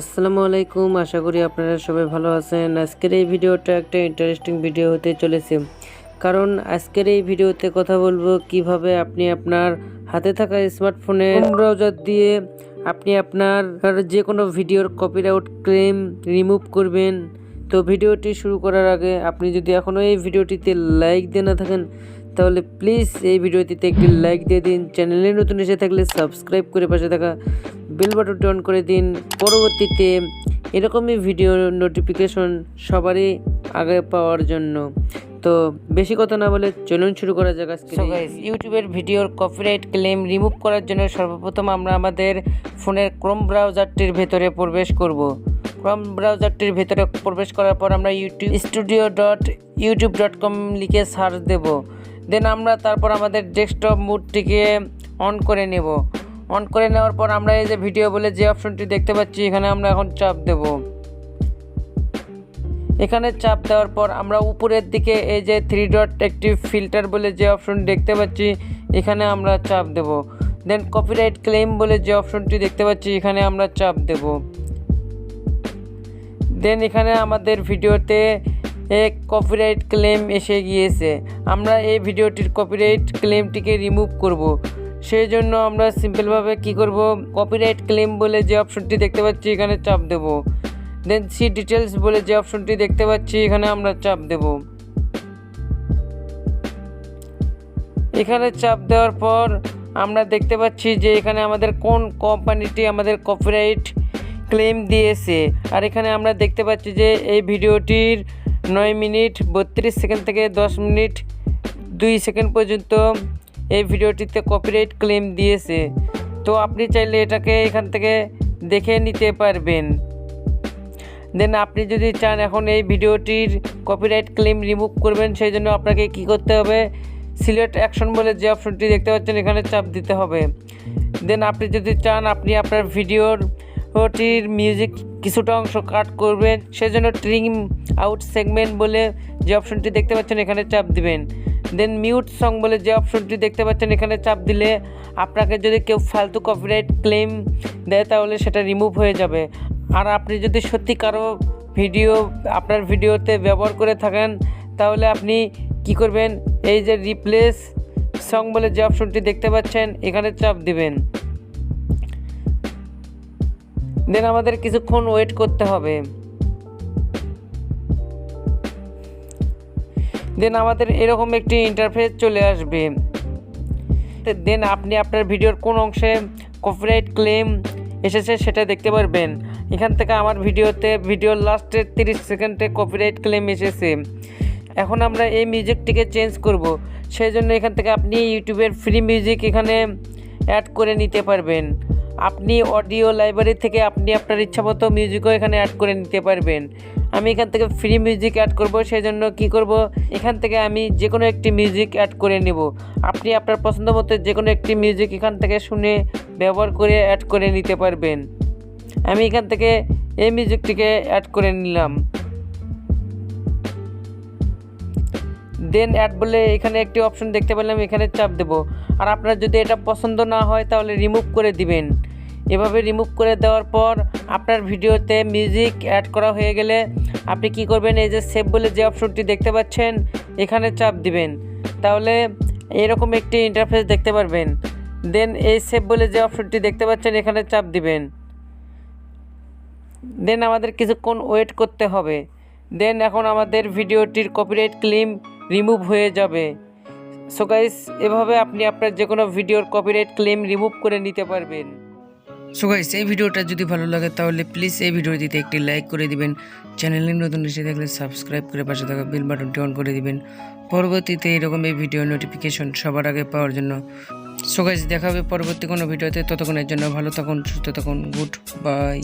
আসসালামু আলাইকুম, আশা করি আপনারা সবাই ভালো আছেন। আজকের এই ভিডিওটা একটা ইন্টারেস্টিং ভিডিও হতে চলেছে, কারণ আজকের এই ভিডিওতে কথা বলবো কিভাবে আপনি আপনার হাতে থাকা স্মার্টফোনে ব্রাউজার দিয়ে আপনি আপনার যে কোনো ভিডিওর কপিরাইট ক্লেম রিমুভ করবেন। তো ভিডিওটি শুরু করার আগে আপনি যদি এখনও এই ভিডিওটিতে লাইক দিয়ে না থাকেন তাহলে প্লিজ এই ভিডিওটিতে একটি লাইক দিয়ে দিন। চ্যানেলে নতুন এসে থাকলে সাবস্ক্রাইব করে পাশে থাকা বেল বাটনটি অন করে দিন, পরবর্তীতে এরকমই ভিডিও নোটিফিকেশন সবারই আগে পাওয়ার জন্য। তো বেশি কথা না বলে চলুন শুরু করা যাক। ইউটিউবের ভিডিওর কপিরাইট ক্লেম রিমুভ করার জন্য সর্বপ্রথম আমরা আমাদের ফোনের ক্রোম ব্রাউজারটির ভেতরে প্রবেশ করব। ক্রোম ব্রাউজারটির ভেতরে প্রবেশ করার পর আমরা youtube.com লিখে সার্চ দেব। দেন আমরা তারপর আমাদের ডেস্কটপ মুডটিকে অন করে নেব। অন করে নেওয়ার পর আমরা এই যে ভিডিও বলে যে অপশনটি দেখতে পাচ্ছি, এখানে আমরা এখন চাপ দেব। এখানে চাপ দেওয়ার পর আমরা উপরের দিকে এই যে 3 ডট অ্যাক্টিভ ফিল্টার বলে যে অপশন দেখতে পাচ্ছি, এখানে আমরা চাপ দেব। দেন কপিরাইট ক্লেম বলে যে অপশনটি দেখতে পাচ্ছি, এখানে আমরা চাপ দেব। দেন এখানে আমাদের ভিডিওতে এক কপিরাইট ক্লেম এসে গিয়েছে। আমরা এই ভিডিওটির কপিরাইট ক্লেমটিকে রিমুভ করব। সেই জন্য আমরা সিম্পলভাবে কি করব, কপিরাইট ক্লেম বলে যে অপশনটি দেখতে পাচ্ছি এখানে চাপ দেব। দেন সি ডিটেলস বলে যে অপশনটি দেখতে পাচ্ছি, এখানে আমরা চাপ দেব। এখানে চাপ দেওয়ার পর আমরা দেখতে পাচ্ছি যে এখানে আমাদের কোন কোম্পানিটি আমাদের কপিরাইট ক্লেম দিয়েছে। আর এখানে আমরা দেখতে পাচ্ছি যে এই ভিডিওটির 9 মিনিট 32 সেকেন্ড থেকে 10 মিনিট 2 সেকেন্ড পর্যন্ত এই ভিডিওটিতে কপিরাইট ক্লেম দিয়েছে। তো আপনি চাইলে এটাকে এখান থেকে দেখে নিতে পারবেন। দেন আপনি যদি চান এখন এই ভিডিওটির কপিরাইট ক্লেম রিমুভ করবেন, সেই জন্য আপনাকে কি করতে হবে, সিলেক্ট অ্যাকশন বলে যে অপশনটি দেখতে পাচ্ছেন এখানে চাপ দিতে হবে। দেন আপনি যদি চান আপনি আপনার ভিডিওটির মিউজিক কিছুটা অংশ কাট করবেন, সেজন্য ট্রিম আউট সেগমেন্ট বলে যে অপশনটি দেখতে পাচ্ছেন এখানে চাপ দিবেন। দেন মিউট সং বলে যে অপশনটি দেখতে পাচ্ছেন এখানে চাপ দিলে আপনাকে যদি কেউ ফালতু কপিরাইট ক্লেম দেয় তাহলে সেটা রিমুভ হয়ে যাবে। আর আপনি যদি সত্যি কারো ভিডিও আপনার ভিডিওতে ব্যবহার করে থাকেন তাহলে আপনি কি করবেন, এই যে রিপ্লেস সং বলে যে অপশনটি দেখতে পাচ্ছেন এখানে চাপ দিবেন। দেন আমাদের কিছুক্ষণ ওয়েট করতে হবে। দেন আমাদের এরকম একটি ইন্টারফেস চলে আসবে। দেন আপনি আপনার ভিডিওর কোন অংশে কপিরাইট ক্লেম এসেছে সেটা দেখতে পারবেন। এখান থেকে আমার ভিডিওর লাস্টের 30 সেকেন্ডে কপিরাইট ক্লেম এসেছে। এখন আমরা এই মিউজিকটিকে চেঞ্জ করব, সেই জন্য এখান থেকে আপনি ইউটিউবের ফ্রি মিউজিক এখানে অ্যাড করে নিতে পারবেন। আপনি অডিও লাইব্রেরি থেকে আপনি আপনার ইচ্ছামতো মিউজিকও এখানে অ্যাড করে নিতে পারবেন। আমি এখান থেকে ফ্রি মিউজিক অ্যাড করব, সেই জন্য কী করব, এখান থেকে আমি যে কোনো একটি মিউজিক অ্যাড করে নেব। আপনি আপনার পছন্দ মতো যে কোনো একটি মিউজিক এখান থেকে শুনে ব্যবহার করে অ্যাড করে নিতে পারবেন। আমি এখান থেকে এই মিউজিকটিকে অ্যাড করে নিলাম। দেন অ্যাড বলে এখানে একটি অপশন দেখতে পেলাম, এখানে চাপ দেব। আর আপনার যদি এটা পছন্দ না হয় তাহলে রিমুভ করে দিবেন। এভাবে রিমুভ করে দেওয়ার পর আপনার ভিডিওতে মিউজিক অ্যাড করা হয়ে গেলে আপনি কি করবেন, এই যে সেভ বলে যে অপশনটি দেখতে পাচ্ছেন এখানে চাপ দিবেন। তাহলে এরকম একটি ইন্টারফেস দেখতে পারবেন। দেন এই সেভ বলে যে অপশনটি দেখতে পাচ্ছেন এখানে চাপ দিবেন। দেন আমাদের কিছুক্ষণ ওয়েট করতে হবে। দেন এখন আমাদের ভিডিওটির কপিরাইট ক্লেম রিমুভ হয়ে যাবে। সো গাইস, এভাবে আপনি আপনার যে কোনো ভিডিওর কপিরাইট ক্লেম রিমুভ করে নিতে পারবেন। সো গাইস, এই ভিডিওটা যদি ভালো লাগে তাহলে প্লিজ এই ভিডিওটিতে একটি লাইক করে দিবেন। চ্যানেলে নতুন এসে থাকলে সাবস্ক্রাইব করে পাশে থাকা বেল বাটনটি অন করে দিবেন, পরবর্তীতে এরকম এই ভিডিও নোটিফিকেশন সবার আগে পাওয়ার জন্য। সো গাইস, দেখা হবে পরবর্তী কোনো ভিডিওতে। ততক্ষণের জন্য ভালো থাকুন, সুস্থ থাকুন, গুড বাই।